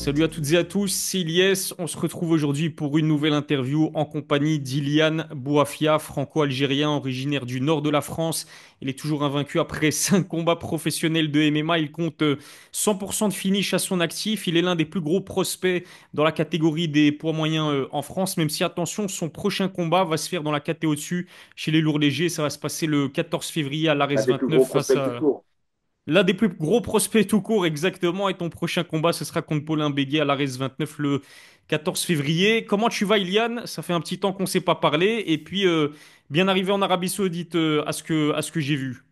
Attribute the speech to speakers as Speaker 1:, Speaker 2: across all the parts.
Speaker 1: Salut à toutes et à tous, c'est Ilyes. On se retrouve aujourd'hui pour une nouvelle interview en compagnie d'Ilian Bouafia, franco-algérien originaire du nord de la France. Il est toujours invaincu après 5 combats professionnels de MMA. Il compte 100% de finish à son actif. Il est l'un des plus gros prospects dans la catégorie des poids moyens en France, même si, attention, son prochain combat va se faire dans la catégorie au-dessus, chez les lourds légers. Ça va se passer le 14 février à
Speaker 2: Un
Speaker 1: l'Ares
Speaker 2: des plus
Speaker 1: 29
Speaker 2: gros
Speaker 1: face
Speaker 2: prospects tout
Speaker 1: à
Speaker 2: court.
Speaker 1: l'un des plus gros prospects tout court, exactement. Et ton prochain combat, ce sera contre Paulin Béguet à l'Ares 29 le 14 février. Comment tu vas, Iliane? Ça fait un petit temps qu'on ne s'est pas parlé. Et puis, bien arrivé en Arabie Saoudite, à ce que j'ai vu.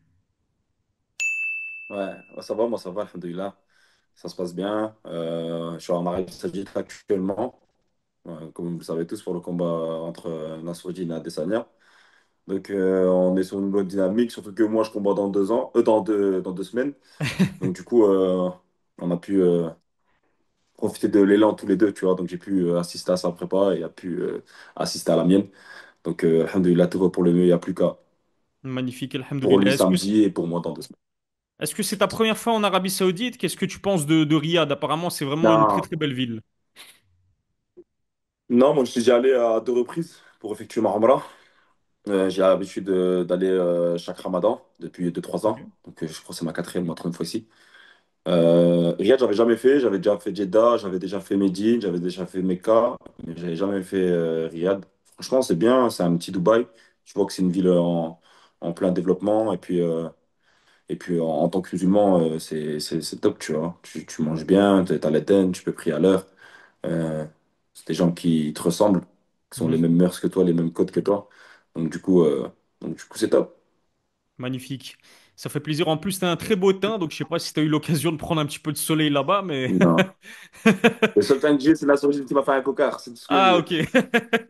Speaker 2: Ouais, ça va, moi ça va, alhamdoulilah. Ça se passe bien. Je suis en Arabie Saoudite actuellement, comme vous le savez tous, pour le combat entre Nassourdine et Adesanya. Donc on est sur une bonne dynamique, surtout que moi je combats dans 2 ans, dans 2 semaines. Donc du coup, on a pu profiter de l'élan tous les deux, tu vois. Donc j'ai pu assister à sa prépa et a pu assister à la mienne. Donc alhamdoulilah, tout va pour le mieux, il n'y a plus qu'à.
Speaker 1: Magnifique,
Speaker 2: Pour
Speaker 1: alhamdoulilah.
Speaker 2: lui
Speaker 1: Est-ce que
Speaker 2: samedi et pour moi dans 2 semaines.
Speaker 1: c'est ta première fois en Arabie Saoudite? Qu'est-ce que tu penses de Riyad? Apparemment, c'est vraiment une très
Speaker 2: Non,
Speaker 1: très belle ville.
Speaker 2: non, moi je suis déjà allé à 2 reprises pour effectuer ma Umrah. J'ai l'habitude d'aller chaque Ramadan depuis 2 3 ans.
Speaker 1: Ok.
Speaker 2: Donc je crois que c'est ma quatrième ou ma troisième fois ici. Riyad, j'avais jamais fait. J'avais déjà fait Jeddah, j'avais déjà fait Médine, j'avais déjà fait Mecca, mais j'avais jamais fait Riyad. Franchement, c'est bien. C'est un petit Dubaï. Tu vois que c'est une ville en plein développement. Et puis en tant que musulman, c'est top, tu vois. Tu manges bien, tu as l'Éden, tu peux prier à l'heure. Euh, c'est des gens qui te ressemblent, qui sont les
Speaker 1: Mhm.
Speaker 2: mêmes mœurs que toi, les mêmes codes que toi. Donc du coup, c'est top.
Speaker 1: Magnifique. Ça fait plaisir. En plus, tu as un très beau teint, donc je sais pas si tu as eu l'occasion de prendre un petit peu de soleil là-bas, mais...
Speaker 2: Non. Le seul temps que j'ai, c'est la soirée qui m'a fait un cocard. C'est tout ce que
Speaker 1: Ah,
Speaker 2: j'ai.
Speaker 1: ok.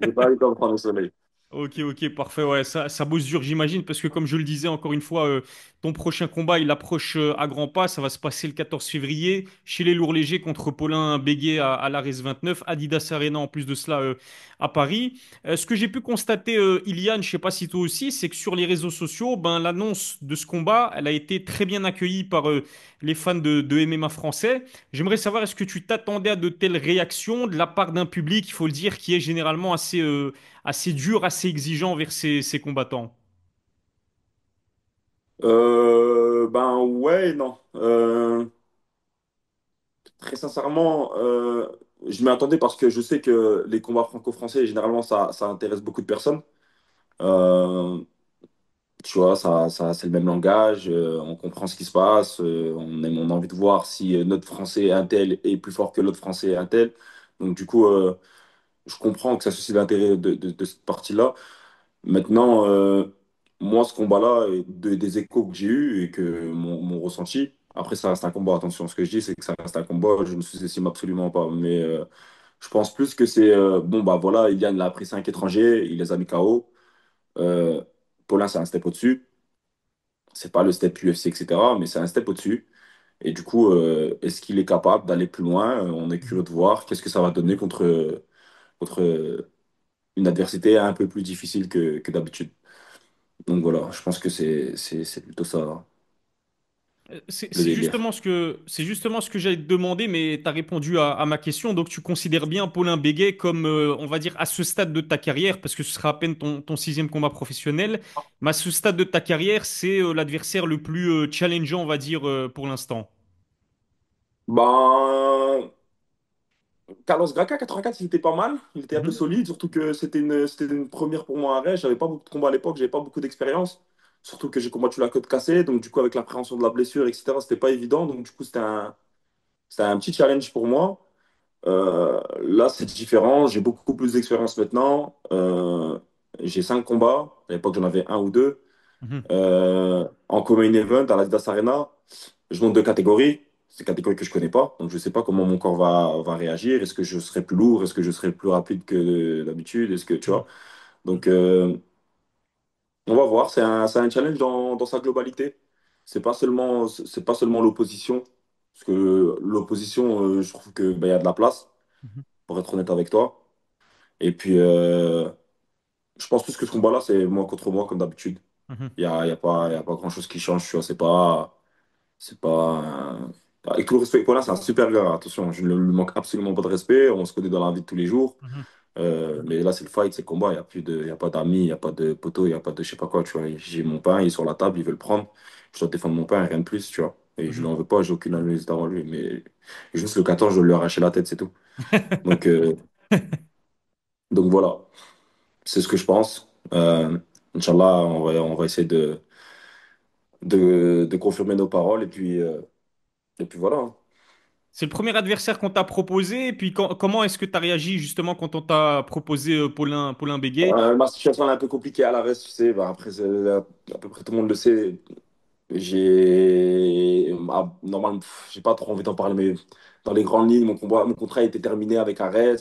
Speaker 2: J'ai pas eu le temps de prendre le soleil.
Speaker 1: Ok, ok, parfait. Ouais, ça bosse dur, j'imagine, parce que comme je le disais encore une fois, ton prochain combat, il approche à grands pas. Ça va se passer le 14 février chez les lourds légers contre Paulin Béguet à l'Ares 29, Adidas Arena en plus de cela à Paris. Ce que j'ai pu constater, Iliane, je sais pas si toi aussi, c'est que sur les réseaux sociaux, ben, l'annonce de ce combat, elle a été très bien accueillie par les fans de MMA français. J'aimerais savoir, est-ce que tu t'attendais à de telles réactions de la part d'un public, il faut le dire, qui est généralement assez dur, assez exigeant envers ses combattants.
Speaker 2: Ben ouais et non. Très sincèrement, je m'y attendais parce que je sais que les combats franco-français, généralement, ça intéresse beaucoup de personnes. Euh, Tu vois, c'est le même langage, on comprend ce qui se passe, on a envie de voir si notre français un tel est plus fort que l'autre français un tel. Donc du coup, je comprends que ça suscite l'intérêt de cette partie-là. Maintenant, moi, ce combat-là, des échos que j'ai eus et que mon ressenti, après ça reste un combat, attention, ce que je dis, c'est que ça reste un combat, je ne sous-estime absolument pas, mais je pense plus que c'est, bon, bah voilà, Ilian a pris 5 étrangers, il les a mis KO. Euh, Paulin, c'est un step au-dessus. C'est pas le step UFC, etc., mais c'est un step au-dessus. Et du coup, est-ce qu'il est capable d'aller plus loin? On est curieux de voir qu'est-ce que ça va donner contre une adversité un peu plus difficile que d'habitude. Donc voilà, je pense que c'est plutôt ça,
Speaker 1: C'est
Speaker 2: le
Speaker 1: c'est
Speaker 2: délire.
Speaker 1: justement ce que j'allais te demander, mais tu as répondu à ma question. Donc, tu considères bien Paulin Béguet comme, on va dire, à ce stade de ta carrière, parce que ce sera à peine ton sixième combat professionnel, mais à ce stade de ta carrière, c'est l'adversaire le plus challengeant, on va dire, pour l'instant.
Speaker 2: Ben, Carlos Graca, 84, il était pas mal. Il était un peu
Speaker 1: Mhm,
Speaker 2: solide, surtout que c'était une première pour moi à Rennes. J'avais pas beaucoup de combats à l'époque, j'avais pas beaucoup d'expérience. Surtout que j'ai combattu la côte cassée, donc du coup, avec l'appréhension de la blessure, etc., c'était pas évident. Donc du coup, c'était un petit challenge pour moi. Là, c'est différent. J'ai beaucoup plus d'expérience maintenant. J'ai 5 combats. À l'époque, j'en avais un ou deux.
Speaker 1: mhm,
Speaker 2: En Common Event à l'Adidas Arena, je monte de catégorie. C'est une catégorie que je connais pas. Donc, je sais pas comment mon corps va réagir. Est-ce que je serai plus lourd? Est-ce que je serai plus rapide que d'habitude? Est-ce que, tu vois? Donc, on va voir. C'est un challenge dans sa globalité. C'est pas seulement l'opposition. Parce que l'opposition, je trouve que, ben, il y a de la place,
Speaker 1: mhm,
Speaker 2: pour être honnête avec toi. Et puis, je pense plus que ce combat-là, c'est moi contre moi, comme d'habitude.
Speaker 1: mhm,
Speaker 2: Il y a pas grand-chose qui change, tu vois. C'est pas Avec tout le respect, Paulin, c'est un super gars, attention, je ne lui manque absolument pas de respect, on se connaît dans la vie de tous les jours.
Speaker 1: Mhm.
Speaker 2: Mais là, c'est le fight, c'est le combat, il n'y a plus de, il y a pas d'amis, il n'y a pas de poteau, il n'y a pas de je sais pas quoi, tu vois. J'ai mon pain, il est sur la table, il veut le prendre, je dois défendre mon pain, rien de plus, tu vois. Et je
Speaker 1: Mhm.
Speaker 2: lui en veux pas, j'ai aucune animosité avant lui, mais juste le 14, je dois lui arracher la tête, c'est tout. Donc, euh, donc voilà, c'est ce que je pense. Inch'Allah, on va essayer de confirmer nos paroles, et puis voilà, hein.
Speaker 1: C'est le premier adversaire qu'on t'a proposé. Et puis, comment est-ce que tu as réagi justement quand on t'a proposé Paulin Béguet?
Speaker 2: Ma situation elle est un peu compliquée à la reste, tu sais. Bah, après, à peu près tout le monde le sait. Normalement, j'ai pas trop envie d'en parler, mais dans les grandes lignes, mon contrat a été terminé avec Ares.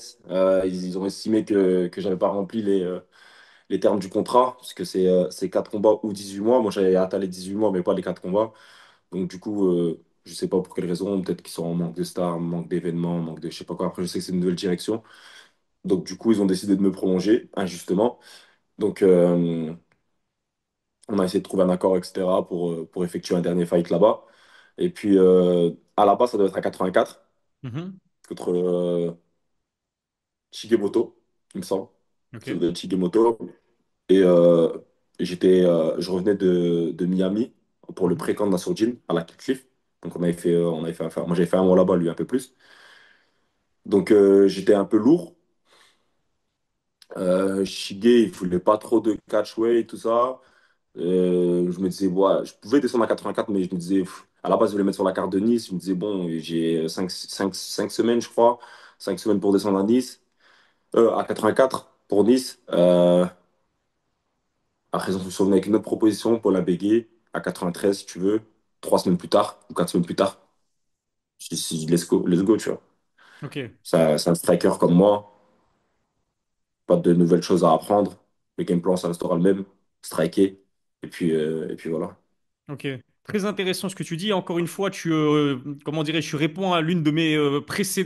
Speaker 2: Ils ont estimé que j'avais pas rempli les termes du contrat, parce que c'est 4 combats ou 18 mois. Moi, j'avais atteint les 18 mois, mais pas les 4 combats. Donc, du coup, je sais pas pour quelle raison. Peut-être qu'ils sont en manque de stars, manque d'événements, manque de je sais pas quoi. Après, je sais que c'est une nouvelle direction. Donc, du coup, ils ont décidé de me prolonger, injustement. Donc, on a essayé de trouver un accord, etc., pour effectuer un dernier fight là-bas. Et puis, à la base, ça doit être à 84
Speaker 1: Mhm.
Speaker 2: contre Shigemoto, il me semble.
Speaker 1: Ok.
Speaker 2: Ça doit être Shigemoto. Et je revenais de Miami pour le
Speaker 1: Mhm.
Speaker 2: pré-camp de Nassourdine à la Cliff. Donc, moi, j'avais fait un mois là-bas, lui un peu plus. Donc, j'étais un peu lourd. Shige, il voulait pas trop de catchweight, tout ça. Je me disais, ouais, je pouvais descendre à 84, mais je me disais, à la base, je voulais mettre sur la carte de Nice. Je me disais, bon, j'ai 5 semaines, je crois. 5 semaines pour descendre à Nice, à 84 pour Nice. Après, on se revenait avec une autre proposition pour la béguer à 93, si tu veux, 3 semaines plus tard ou 4 semaines plus tard. Je dis, let's go, tu vois.
Speaker 1: Ok.
Speaker 2: C'est un striker comme moi, pas de nouvelles choses à apprendre. Le game plan, ça restera le même, striker. Et puis voilà.
Speaker 1: Ok. Très intéressant ce que tu dis. Encore une fois, comment dirais-je, tu réponds à l'une de mes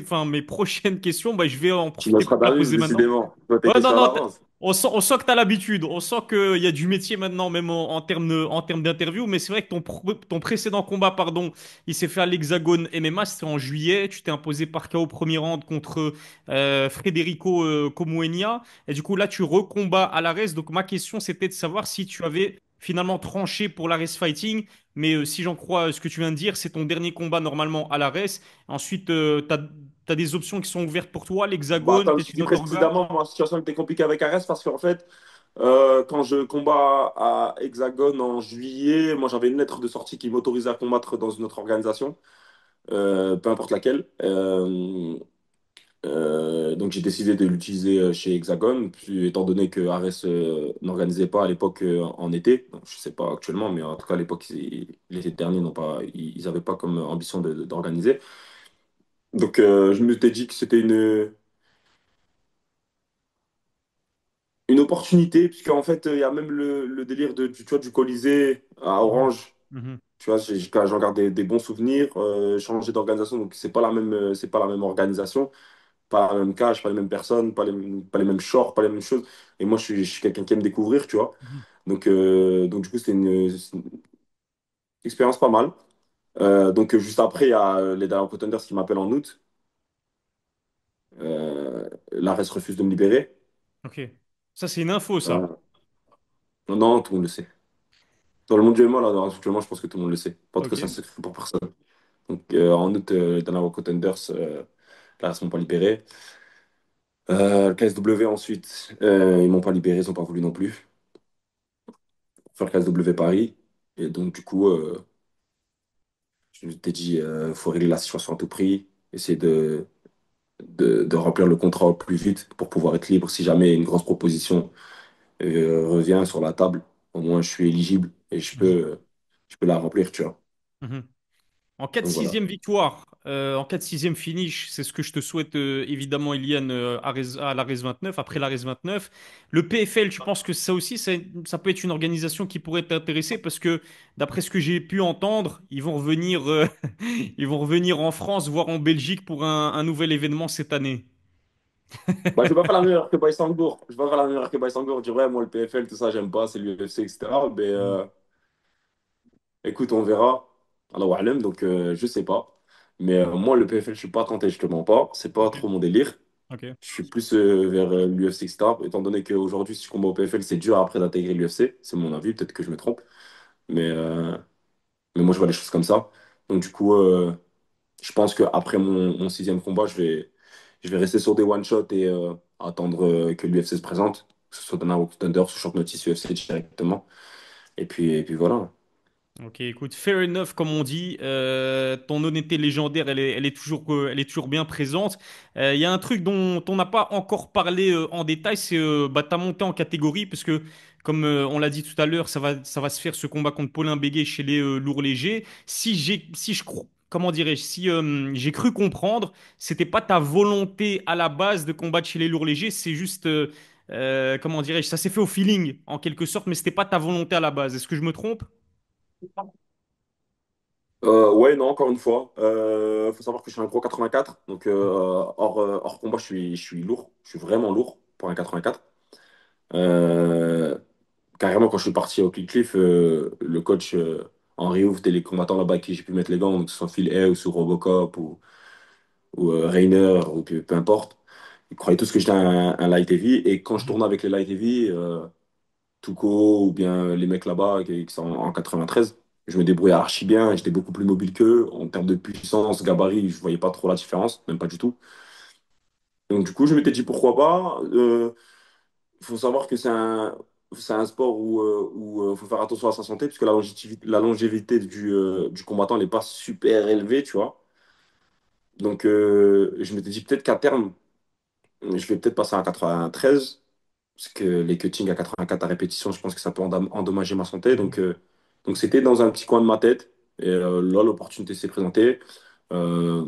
Speaker 1: enfin, mes prochaines questions. Bah, je vais en
Speaker 2: Tu
Speaker 1: profiter pour te la
Speaker 2: Nostradamus,
Speaker 1: poser maintenant.
Speaker 2: décidément. Toi, tes
Speaker 1: Ouais, non,
Speaker 2: questions à
Speaker 1: non,
Speaker 2: l'avance.
Speaker 1: on sent que tu as l'habitude. On sent qu'il y a du métier maintenant, même en termes d'interview. Mais c'est vrai que ton précédent combat, pardon, il s'est fait à l'Hexagone MMA. C'était en juillet. Tu t'es imposé par KO premier round contre Federico Comuegna. Et du coup, là, tu recombats à l'Ares. Donc, ma question, c'était de savoir si tu avais finalement tranché pour l'Ares Fighting. Mais si j'en crois ce que tu viens de dire, c'est ton dernier combat normalement à l'Ares. Ensuite, tu as des options qui sont ouvertes pour toi,
Speaker 2: Bah,
Speaker 1: l'Hexagone,
Speaker 2: comme je
Speaker 1: peut-être
Speaker 2: te
Speaker 1: une
Speaker 2: dis
Speaker 1: autre orga.
Speaker 2: précisément, ma situation était compliquée avec Ares parce qu'en fait, quand je combats à Hexagone en juillet, moi j'avais une lettre de sortie qui m'autorisait à combattre dans une autre organisation, peu importe laquelle. Donc j'ai décidé de l'utiliser chez Hexagone, puis, étant donné que Ares n'organisait pas à l'époque en été, donc, je sais pas actuellement, mais en tout cas à l'époque, l'été dernier, ils n'avaient pas comme ambition d'organiser. Donc je me suis dit que c'était une opportunité, puisqu'en fait, il y a même le délire tu vois, du Colisée à
Speaker 1: Mhm.
Speaker 2: Orange.
Speaker 1: Mhm.
Speaker 2: Tu vois, j'en garde des bons souvenirs. Changer d'organisation, donc c'est pas la même organisation, pas la même cage, pas les mêmes personnes, pas les mêmes shorts, pas les mêmes choses. Et moi, je suis quelqu'un qui aime découvrir, tu vois.
Speaker 1: Mhm.
Speaker 2: Donc du coup, c'est une expérience pas mal. Donc juste après, il y a les Dallas Contenders qui m'appellent en août. L'ARES refuse de me libérer.
Speaker 1: Ok. Ça, c'est une info, ça.
Speaker 2: Euh, non, tout le monde le sait. Dans le monde du MMA, là, actuellement, je pense que tout le monde le sait. Pas en tout cas,
Speaker 1: Ok.
Speaker 2: c'est un secret pour personne. Donc, en août, dans la Contenders, là, ils ne sont pas libérés. Le KSW, ensuite, ils m'ont pas libéré, ils n'ont pas voulu non plus faire le KSW Paris. Et donc, du coup, je t'ai dit, il faut régler la situation à tout prix, essayer de remplir le contrat au plus vite pour pouvoir être libre si jamais une grosse proposition revient sur la table. Au moins, je suis éligible et
Speaker 1: Mhm.
Speaker 2: je peux la remplir, tu vois.
Speaker 1: Mhm. En cas de
Speaker 2: Donc, voilà.
Speaker 1: sixième victoire, en cas de sixième finish, c'est ce que je te souhaite évidemment, Eliane, à l'Ares 29, après l'Ares 29. Le PFL, tu penses que ça aussi, ça peut être une organisation qui pourrait t'intéresser parce que d'après ce que j'ai pu entendre, ils vont revenir, ils vont revenir en France, voire en Belgique pour un nouvel événement cette année.
Speaker 2: Bah, je vais pas faire la meilleure que Baïsangour. Je vais pas faire la meilleure que Baïsangour. Dire, ouais, moi, le PFL, tout ça, j'aime pas, c'est l'UFC, etc. Mais écoute, on verra. Alors, Walem, donc je sais pas. Mais moi, le PFL, je suis pas tenté, je te mens pas. C'est pas
Speaker 1: Ok,
Speaker 2: trop mon délire.
Speaker 1: ok.
Speaker 2: Je suis plus vers l'UFC, etc. Étant donné qu'aujourd'hui, si je combats au PFL, c'est dur après d'intégrer l'UFC. C'est mon avis, peut-être que je me trompe. Mais, euh, mais moi, je vois les choses comme ça. Donc, du coup, je pense qu'après mon sixième combat, je vais rester sur des one-shots et attendre que l'UFC se présente, que ce soit Dana ou Thunder, sur short notice UFC directement. Et puis voilà.
Speaker 1: Ok, écoute, fair enough, comme on dit. Ton honnêteté légendaire, elle est toujours bien présente. Il y a un truc dont on n'a pas encore parlé en détail, c'est ta montée en catégorie, parce que, comme on l'a dit tout à l'heure, ça va se faire ce combat contre Paulin Béguet chez les lourds légers. Si je crois, comment dirais-je, si j'ai cru comprendre, c'était pas ta volonté à la base de combattre chez les lourds légers, c'est juste, comment dirais-je, ça s'est fait au feeling, en quelque sorte, mais c'était pas ta volonté à la base. Est-ce que je me trompe?
Speaker 2: Ouais, non, encore une fois. Faut savoir que je suis un gros 84. Donc, hors combat, je suis lourd. Je suis vraiment lourd pour un 84. Euh, Carrément, quand je suis parti au Cliff, le coach Henri Ouf, des les combattants là-bas avec qui j'ai pu mettre les gants, donc que ce soit Phil Hay ou sur Robocop ou Rainer ou peu importe. Ils croyaient tous que j'étais un light heavy. Et quand je tournais avec les light heavy, Tuco ou bien les mecs là-bas qui sont en 93, je me débrouillais archi bien. J'étais beaucoup plus mobile qu'eux. En termes de puissance, gabarit, je voyais pas trop la différence, même pas du tout. Donc du coup, je m'étais dit pourquoi pas. Il faut savoir que c'est un sport où faut faire attention à sa santé, puisque la longévité du combattant n'est pas super élevée, tu vois. Donc je m'étais dit peut-être qu'à terme, je vais peut-être passer à 93, parce que les cuttings à 84 à répétition, je pense que ça peut endommager ma santé. Donc c'était dans un petit coin de ma tête. Et là, l'opportunité s'est présentée. Euh,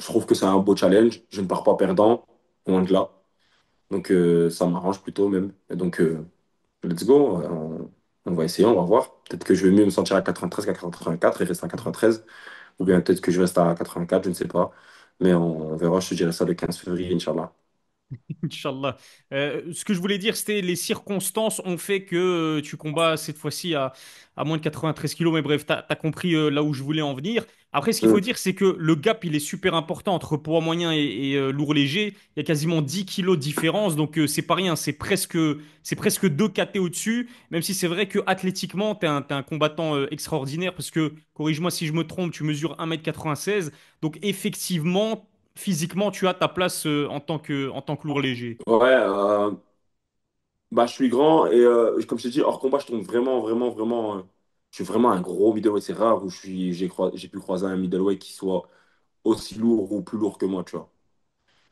Speaker 2: je trouve que c'est un beau challenge. Je ne pars pas perdant, loin de là. Donc ça m'arrange plutôt même. Et donc let's go. On va essayer, on va voir. Peut-être que je vais mieux me sentir à 93 qu'à 84 et rester à 93. Ou bien peut-être que je reste à 84, je ne sais pas. Mais on verra, je te dirai ça le 15 février, Inch'Allah.
Speaker 1: Inch'Allah. Ce que je voulais dire, c'était les circonstances ont fait que tu combats cette fois-ci à moins de 93 kilos. Mais bref, t'as compris là où je voulais en venir. Après, ce qu'il faut
Speaker 2: Mm.
Speaker 1: dire, c'est que le gap, il est super important entre poids moyen et lourd léger. Il y a quasiment 10 kilos de différence. Donc, c'est pas rien. C'est presque deux KT au-dessus. Même si c'est vrai que athlétiquement, t'es un combattant extraordinaire. Parce que, corrige-moi si je me trompe, tu mesures 1,96 m. Donc, effectivement, physiquement, tu as ta place en tant que lourd léger.
Speaker 2: Ouais, bah, je suis grand et comme je t'ai dit, hors combat, je tombe vraiment, vraiment, vraiment. Je suis vraiment un gros middleweight. C'est rare où j'ai pu croiser un middleweight qui soit aussi lourd ou plus lourd que moi, tu vois.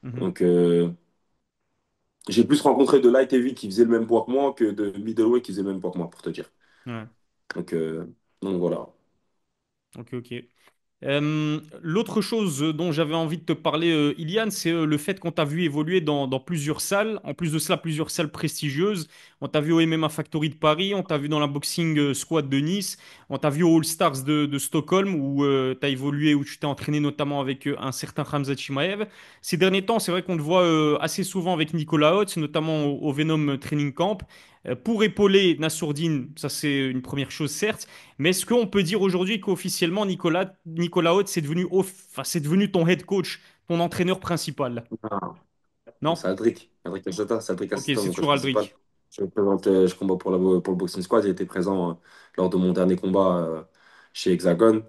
Speaker 1: Mhm.
Speaker 2: Donc, j'ai plus rencontré de light heavy qui faisait le même poids que moi que de middleweight qui faisait le même poids que moi, pour te dire.
Speaker 1: Ouais.
Speaker 2: Donc, euh, donc voilà.
Speaker 1: Ok, ok. L'autre chose dont j'avais envie de te parler, Iliane, c'est le fait qu'on t'a vu évoluer dans plusieurs salles. En plus de cela, plusieurs salles prestigieuses. On t'a vu au MMA Factory de Paris, on t'a vu dans la Boxing Squad de Nice, on t'a vu au All Stars de Stockholm où tu as évolué, où tu t'es entraîné notamment avec un certain Khamzat Chimaev. Ces derniers temps, c'est vrai qu'on te voit assez souvent avec Nicolas Hotz, notamment au Venom Training Camp. Pour épauler Nassourdine, ça c'est une première chose certes, mais est-ce qu'on peut dire aujourd'hui qu'officiellement Nicolas Haute, enfin, c'est devenu ton head coach, ton entraîneur principal?
Speaker 2: Ah,
Speaker 1: Non?
Speaker 2: c'est Aldric Cachota, c'est Aldric
Speaker 1: Ok,
Speaker 2: Cachota,
Speaker 1: c'est
Speaker 2: mon coach
Speaker 1: toujours
Speaker 2: principal.
Speaker 1: Aldric.
Speaker 2: Je combats pour le Boxing Squad. J'ai été présent lors de mon dernier combat chez Hexagon.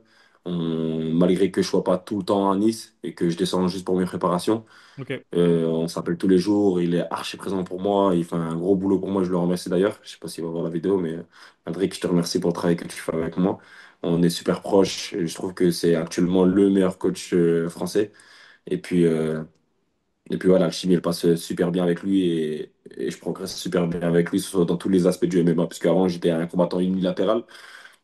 Speaker 2: Malgré que je sois pas tout le temps à Nice et que je descends juste pour mes préparations,
Speaker 1: Ok.
Speaker 2: on s'appelle tous les jours. Il est archi présent pour moi. Il fait un gros boulot pour moi. Je le remercie d'ailleurs. Je sais pas s'il va voir la vidéo, mais Aldric, je te remercie pour le travail que tu fais avec moi. On est super proches. Et je trouve que c'est actuellement le meilleur coach français. Et puis, euh, et puis voilà, le chimie, elle passe super bien avec lui et je progresse super bien avec lui, soit dans tous les aspects du MMA. Parce qu'avant, j'étais un combattant unilatéral,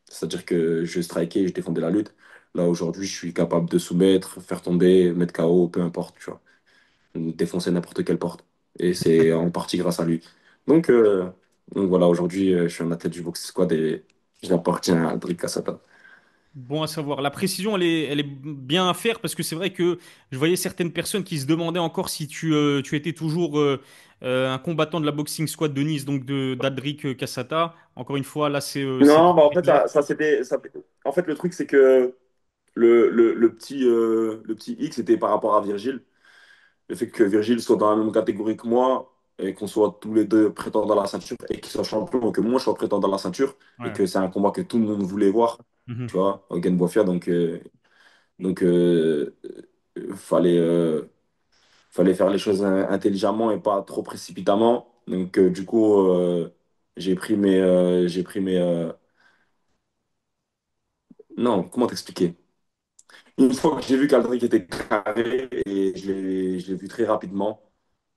Speaker 2: c'est-à-dire que je strikais, je défendais la lutte. Là, aujourd'hui, je suis capable de soumettre, faire tomber, mettre KO, peu importe, tu vois. Défoncer n'importe quelle porte. Et c'est en partie grâce à lui. Donc, euh, donc voilà, aujourd'hui, je suis un athlète du Box Squad et j'appartiens à Drick Cassata.
Speaker 1: Bon à savoir. La précision, elle est bien à faire parce que c'est vrai que je voyais certaines personnes qui se demandaient encore si tu étais toujours un combattant de la Boxing Squad de Nice, donc d'Aldric Cassata. Encore une fois, là, c'est
Speaker 2: Non, bah en
Speaker 1: très
Speaker 2: fait,
Speaker 1: clair.
Speaker 2: en fait, le truc, c'est que le petit X était par rapport à Virgile. Le fait que Virgile soit dans la même catégorie que moi et qu'on soit tous les deux prétendants à la ceinture et qu'il soit champion et que moi je sois prétendant à la ceinture et
Speaker 1: Ouais.
Speaker 2: que c'est un combat que tout le monde voulait voir,
Speaker 1: Mhm.
Speaker 2: tu vois, Hogan Boifia. Donc fallait, fallait faire les choses intelligemment et pas trop précipitamment. Donc du coup, j'ai pris mes, non, comment t'expliquer? Une fois que j'ai vu qu'Aldric était carré et je l'ai vu très rapidement,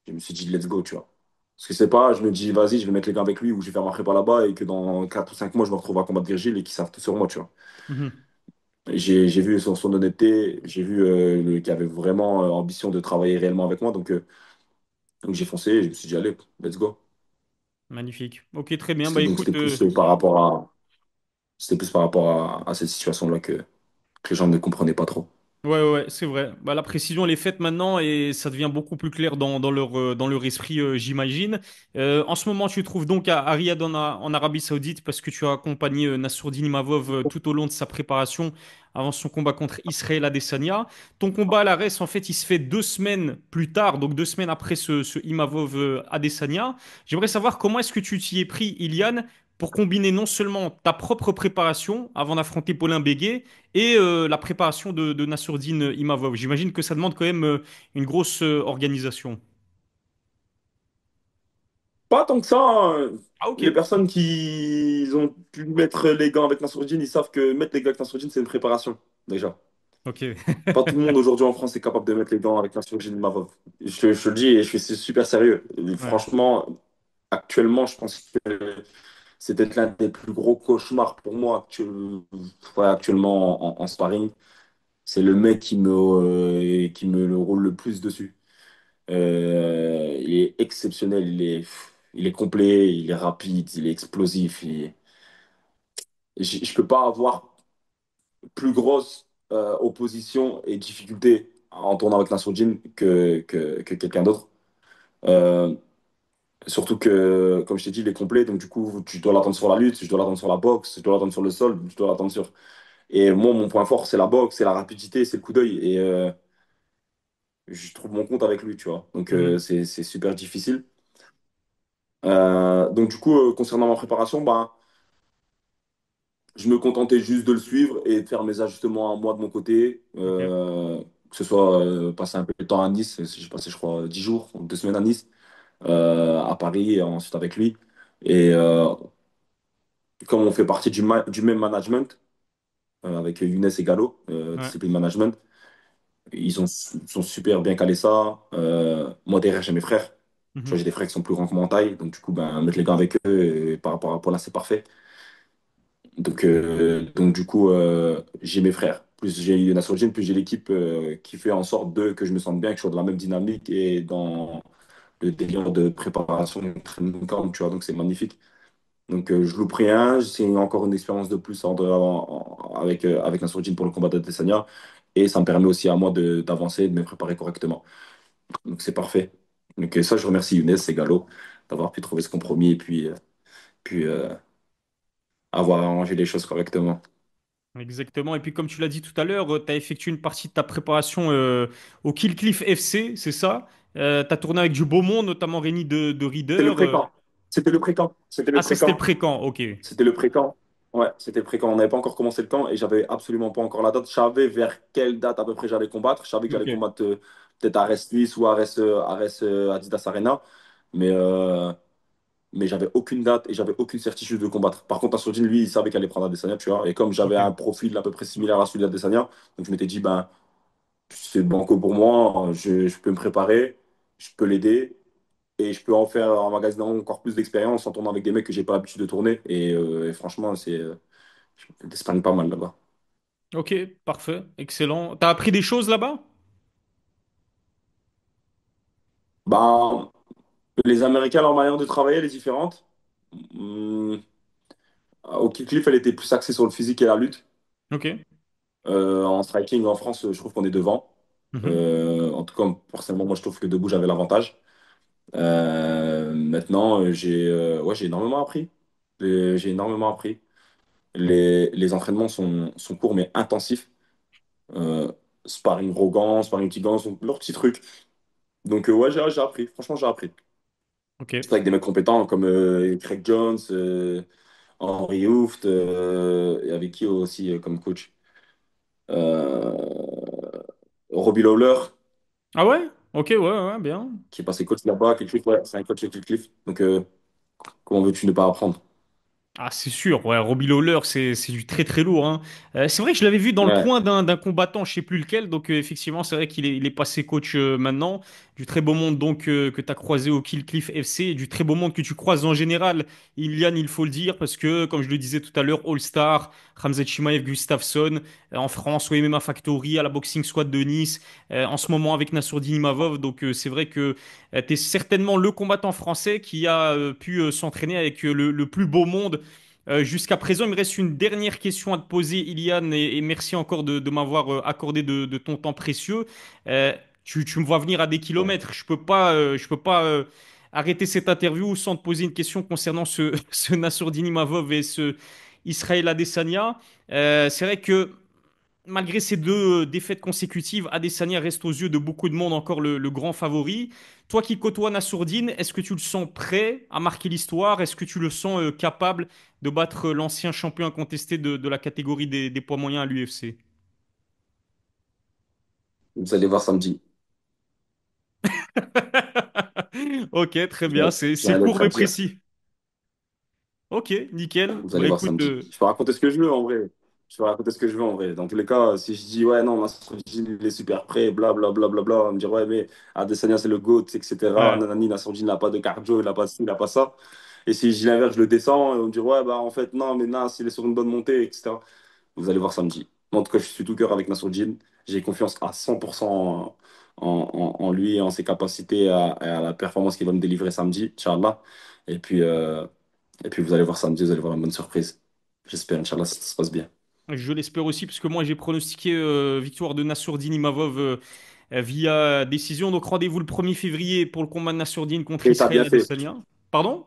Speaker 2: je me suis dit, let's go, tu vois. Parce que c'est pas, je me dis, vas-y, je vais mettre les gars avec lui ou je vais faire ma prépa là-bas et que dans 4 ou 5 mois, je me retrouve à combattre Virgile et qu'ils savent tout sur moi, tu vois.
Speaker 1: Mhm.
Speaker 2: J'ai vu son honnêteté, j'ai vu qu'il avait vraiment ambition de travailler réellement avec moi. Donc j'ai foncé et je me suis dit, allez, let's go.
Speaker 1: Magnifique. Ok, très bien. Bah écoute,
Speaker 2: C'était plus par rapport c'était plus par rapport à cette situation-là que les gens ne comprenaient pas trop.
Speaker 1: ouais, ouais, ouais, c'est vrai. Bah, la précision, elle est faite maintenant et ça devient beaucoup plus clair dans leur esprit, j'imagine. En ce moment, tu te trouves donc à Riyad en Arabie Saoudite parce que tu as accompagné Nassourdine Imavov tout au long de sa préparation avant son combat contre Israël Adesanya. Ton combat à l'ARES, en fait, il se fait 2 semaines plus tard, donc 2 semaines après ce Imavov Adesanya. J'aimerais savoir comment est-ce que tu t'y es pris, Iliane, pour combiner non seulement ta propre préparation avant d'affronter Paulin Béguet, et la préparation de Nassourdine Imavov. J'imagine que ça demande quand même une grosse organisation.
Speaker 2: Pas tant que ça, hein.
Speaker 1: Ah, ok.
Speaker 2: Les personnes qui ont pu mettre les gants avec Nassourdine, ils savent que mettre les gants avec Nassourdine, c'est une préparation, déjà.
Speaker 1: Ok.
Speaker 2: Pas tout le monde aujourd'hui en France est capable de mettre les gants avec Nassourdine Mavov. Je te le dis et je suis super sérieux. Et
Speaker 1: Ouais.
Speaker 2: franchement, actuellement, je pense que c'est peut-être l'un des plus gros cauchemars pour moi ouais, actuellement en sparring. C'est le mec qui me le roule le plus dessus. Il est exceptionnel, il est complet, il est rapide, il est explosif. Je peux pas avoir plus grosse opposition et difficulté en tournant avec Nassourdine que quelqu'un d'autre. Euh, Surtout que, comme je t'ai dit, il est complet, donc du coup, tu dois l'attendre sur la lutte, je dois l'attendre sur la boxe, je dois l'attendre sur le sol, je dois l'attendre sur... Et moi, mon point fort, c'est la boxe, c'est la rapidité, c'est le coup d'œil. Et je trouve mon compte avec lui, tu vois. Donc
Speaker 1: Mhm.
Speaker 2: c'est super difficile. Donc du coup, concernant ma préparation, ben, je me contentais juste de le suivre et de faire mes ajustements à moi de mon côté.
Speaker 1: Ok.
Speaker 2: Que ce soit passer un peu de temps à Nice, j'ai passé, je crois, 10 jours, 2 semaines à Nice, à Paris, et ensuite avec lui. Et comme on fait partie du même management, avec Younes et Gallo,
Speaker 1: Ouais.
Speaker 2: discipline management, ils sont super bien calés ça. Moi, derrière, j'ai mes frères. Tu vois,
Speaker 1: Mhm.
Speaker 2: j'ai des frères qui sont plus grands que moi en taille. Donc, du coup, ben, mettre les gars avec eux et par rapport à Paula, c'est parfait. Donc du coup, j'ai mes frères. Plus j'ai eu Nassourdine, plus j'ai l'équipe qui fait en sorte que je me sente bien, que je sois dans la même dynamique et dans le délire de préparation de training camp, tu vois. Donc c'est magnifique. Donc je loupe rien. C'est encore une expérience de plus avec Nassourdine pour le combat d'Adesanya. Et ça me permet aussi à moi d'avancer, de me préparer correctement. Donc c'est parfait. Donc ça, je remercie Younes et Gallo d'avoir pu trouver ce compromis et puis avoir arrangé les choses correctement.
Speaker 1: Exactement. Et puis, comme tu l'as dit tout à l'heure, tu as effectué une partie de ta préparation au Kill Cliff FC, c'est ça? Tu as tourné avec du beau monde, notamment Rémi de
Speaker 2: C'était
Speaker 1: Reader.
Speaker 2: le pré-camp. C'était le pré-camp. C'était le
Speaker 1: Ah, ça, c'était le
Speaker 2: pré-camp.
Speaker 1: pré-camp. Ok.
Speaker 2: C'était le pré-camp. Ouais, c'était le pré-camp. On n'avait pas encore commencé le camp et j'avais absolument pas encore la date. Je savais vers quelle date à peu près j'allais combattre. Je savais que j'allais
Speaker 1: Ok.
Speaker 2: combattre peut-être à RS Suisse ou à RS Adidas Arena. Mais, euh, mais j'avais aucune date et j'avais aucune certitude de combattre. Par contre, Assoudine, lui, il savait qu'il allait prendre Adesanya, tu vois. Et comme j'avais un
Speaker 1: Ok.
Speaker 2: profil à peu près similaire à celui d'Adesanya, donc je m'étais dit, ben, c'est banco pour moi, je peux me préparer, je peux l'aider et je peux en faire en magasinant encore plus d'expérience en tournant avec des mecs que j'ai pas l'habitude de tourner. Et franchement, je t'espagne pas mal là-bas.
Speaker 1: Ok, parfait. Excellent. T'as appris des choses là-bas?
Speaker 2: Ben, les Américains, leur manière de travailler, elle est différente. Hum, Au Kickliff, elle était plus axée sur le physique et la lutte.
Speaker 1: Ok.
Speaker 2: En striking, en France, je trouve qu'on est devant.
Speaker 1: Mhm.
Speaker 2: En tout cas, personnellement, moi, je trouve que debout, j'avais l'avantage. Maintenant, ouais, j'ai énormément appris. J'ai énormément appris. Les entraînements sont courts mais intensifs. Euh, Sparring Rogan, Sparring Tigan, sont leurs petits trucs. Donc, ouais, j'ai appris. Franchement, j'ai appris.
Speaker 1: Ok.
Speaker 2: C'était avec des mecs compétents comme Craig Jones, Henry Hooft, et avec qui aussi comme coach? Euh, Robbie Lawler,
Speaker 1: Ah ouais? Ok, ouais, ouais, bien.
Speaker 2: qui est passé coach là-bas. Cliff, ouais, c'est un coach chez Cliff. Donc, comment veux-tu ne pas apprendre?
Speaker 1: Ah, c'est sûr, ouais, Robbie Lawler, c'est du très très lourd, hein. C'est vrai que je l'avais vu dans le
Speaker 2: Ouais,
Speaker 1: coin d'un combattant, je sais plus lequel, donc effectivement, c'est vrai il est passé coach maintenant. Du très beau monde donc que tu as croisé au Kill Cliff FC, et du très beau monde que tu croises en général, Ilian, il faut le dire, parce que, comme je le disais tout à l'heure, All-Star, Khamzat Chimaev, Gustafsson, en France, au MMA Factory, à la Boxing Squad de Nice, en ce moment avec Nassourdine Imavov, donc c'est vrai que tu es certainement le combattant français qui a pu s'entraîner avec le plus beau monde jusqu'à présent. Il me reste une dernière question à te poser, Ilian, et merci encore de m'avoir accordé de ton temps précieux. Tu me vois venir à des
Speaker 2: ouais.
Speaker 1: kilomètres. Je peux pas arrêter cette interview sans te poser une question concernant ce Nassourdine Imavov et ce Israël Adesanya. C'est vrai que malgré ces deux défaites consécutives, Adesanya reste aux yeux de beaucoup de monde encore le grand favori. Toi qui côtoies Nassourdine, est-ce que tu le sens prêt à marquer l'histoire? Est-ce que tu le sens capable de battre l'ancien champion incontesté de la catégorie des poids moyens à l'UFC?
Speaker 2: Vous allez voir samedi.
Speaker 1: Ok, très
Speaker 2: Je
Speaker 1: bien,
Speaker 2: vais je
Speaker 1: c'est
Speaker 2: vais
Speaker 1: court
Speaker 2: être à
Speaker 1: mais
Speaker 2: dire.
Speaker 1: précis. Ok, nickel.
Speaker 2: Vous allez
Speaker 1: Bah
Speaker 2: voir
Speaker 1: écoute,
Speaker 2: samedi. Je peux raconter ce que je veux en vrai. Je peux raconter ce que je veux en vrai. Dans tous les cas, si je dis ouais, non, Nasruddin, il est super prêt, bla bla bla bla bla, on va me dire ouais, mais Adesanya c'est le GOAT, etc.
Speaker 1: ouais.
Speaker 2: Nanani, Nasruddin n'a pas de cardio, il n'a pas ci, il n'a pas ça. Et si je dis l'inverse, je le descends, on me dit ouais, bah en fait, non, mais Nas, il est sur une bonne montée, etc. Vous allez voir samedi. Moi, en tout cas, je suis tout cœur avec Nasruddin. J'ai confiance à 100% en lui et en ses capacités à la performance qu'il va me délivrer samedi, Inch'Allah. Et puis, euh, et puis, vous allez voir samedi, vous allez voir une bonne surprise. J'espère, Inch'Allah, ça se passe bien.
Speaker 1: Je l'espère aussi, parce que moi j'ai pronostiqué victoire de Nassourdine Imavov via décision. Donc rendez-vous le 1er février pour le combat de Nassourdine contre
Speaker 2: Et t'as
Speaker 1: Israël
Speaker 2: bien fait.
Speaker 1: Adesanya. Pardon?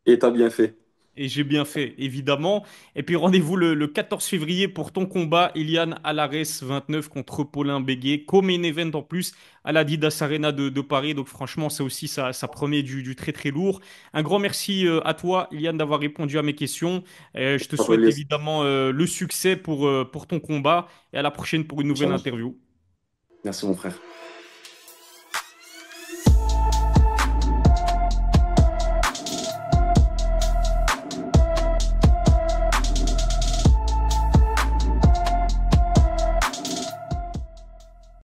Speaker 2: Et t'as bien fait.
Speaker 1: Et j'ai bien fait, évidemment. Et puis rendez-vous le 14 février pour ton combat, Ilian Alares 29 contre Paulin Béguet, co-main event en plus à l'Adidas Arena de Paris. Donc franchement, ça aussi, ça promet du très très lourd. Un grand merci à toi, Ilian, d'avoir répondu à mes questions. Je te
Speaker 2: Papa
Speaker 1: souhaite
Speaker 2: Elias.
Speaker 1: évidemment le succès pour ton combat et à la prochaine pour une nouvelle
Speaker 2: Inch'Allah.
Speaker 1: interview.
Speaker 2: Merci, mon frère.